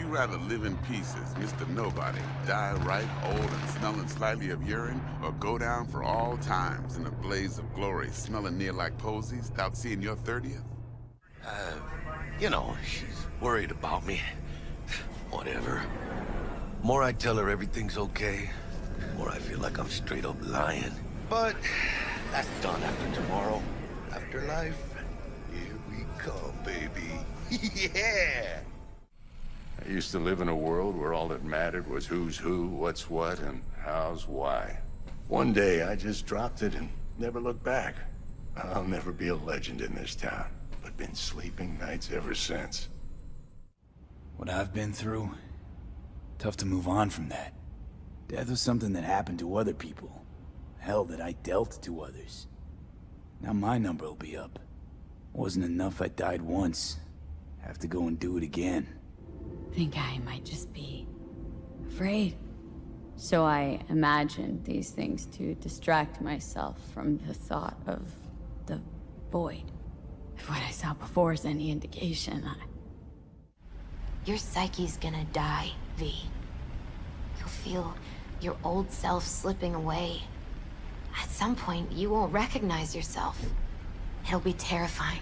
you rather live in pieces, Mr. Nobody, die ripe, old, and smelling slightly of urine, or go down for all times in a blaze of glory, smelling near like posies, without seeing your 30th? You know, she's worried about me. Whatever. More I tell her everything's okay, more I feel like I'm straight up lying. But that's done after tomorrow. Afterlife, here we come, baby. Yeah! I used to live in a world where all that mattered was who's who, what's what, and how's why. One day, I just dropped it and never looked back. I'll never be a legend in this town, but been sleeping nights ever since. What I've been through, tough to move on from that. Death was something that happened to other people. Hell, that I dealt to others. Now my number will be up. Wasn't enough I died once. Have to go and do it again. Think I might just be afraid. So I imagined these things to distract myself from the thought of the void. If what I saw before is any indication, Your psyche's gonna die, V. You'll feel your old self slipping away. At some point, you won't recognize yourself. It'll be terrifying.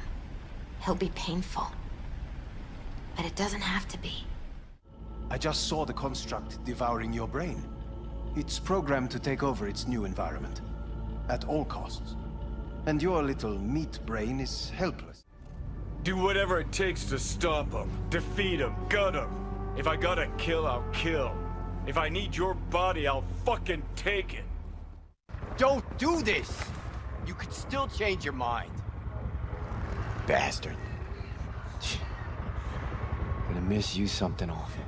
It'll be painful. But it doesn't have to be. I just saw the construct devouring your brain. It's programmed to take over its new environment. At all costs. And your little meat brain is helpless. Do whatever it takes to stop him, defeat him, gut him. If I gotta kill, I'll kill. If I need your body, I'll fucking take it. Don't do this! You could still change your mind. Bastard. Gonna miss you something awful.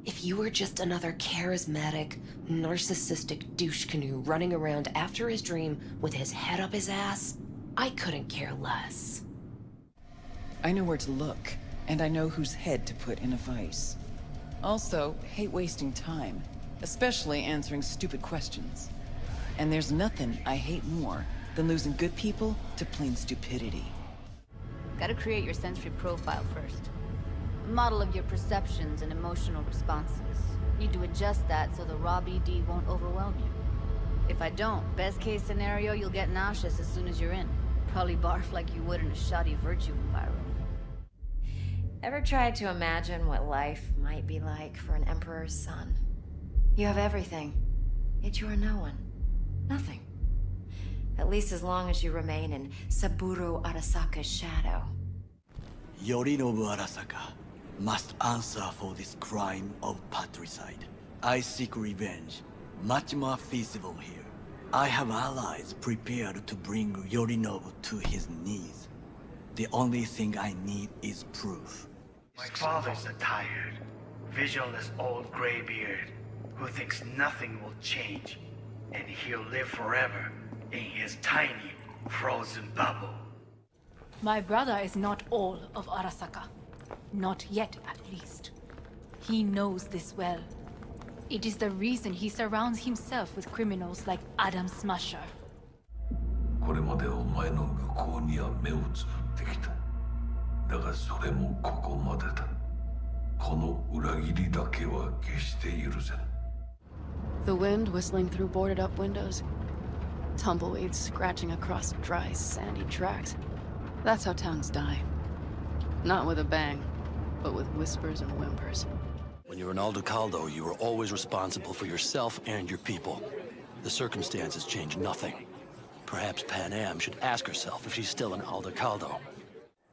If you were just another charismatic, narcissistic douche canoe running around after his dream with his head up his ass, I couldn't care less. I know where to look, and I know whose head to put in a vice. Also, hate wasting time, especially answering stupid questions. And there's nothing I hate more than losing good people to plain stupidity. gotta create your sensory profile first. A model of your perceptions and emotional responses. Need to adjust that so the raw BD won't overwhelm you. If I don't, best case scenario, you'll get nauseous as soon as you're in. Probably barf like you would in a shoddy virtue environment. Ever tried to imagine what life might be like for an emperor's son? You have everything, yet you are no one. Nothing. At least as long as you remain in Saburo Arasaka's shadow. Yorinobu Arasaka must answer for this crime of patricide. I seek revenge, much more feasible here. I have allies prepared to bring Yorinobu to his knees. The only thing I need is proof. My father's a tired, visionless old graybeard who thinks nothing will change, and he'll live forever in his tiny, frozen bubble. My brother is not all of Arasaka. Not yet, at least. He knows this well. It is the reason he surrounds himself with criminals like Adam Smasher. これまでお前の愚行には目をつぶってきた。だがそれもここまでだ。この裏切りだけは決して許せん。 The wind whistling through boarded-up windows. Tumbleweeds scratching across dry, sandy tracks. That's how towns die. Not with a bang, but with whispers and whimpers. When you're an Aldecaldo, you are always responsible for yourself and your people. The circumstances change nothing. Perhaps Panam should ask herself if she's still an Aldecaldo.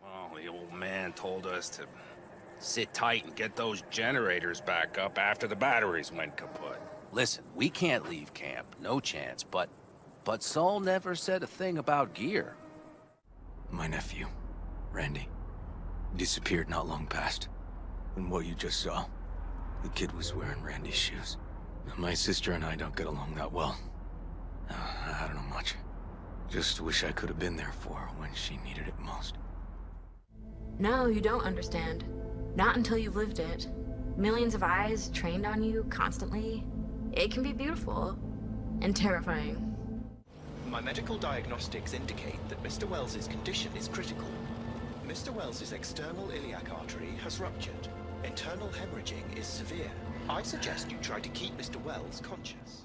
Well, the old man told us to sit tight and get those generators back up after the batteries went kaput. Listen, we can't leave camp, no chance, but Saul never said a thing about gear. My nephew, Randy, disappeared not long past. And what you just saw, the kid was wearing Randy's shoes. My sister and I don't get along that well. I don't know much. Just wish I could have been there for her when she needed it most. No, you don't understand. Not until you've lived it. Millions of eyes trained on you constantly. It can be beautiful and terrifying. My medical diagnostics indicate that Mr. Wells's condition is critical. Mr. Wells's external iliac artery has ruptured. Internal hemorrhaging is severe. I suggest you try to keep Mr. Wells conscious.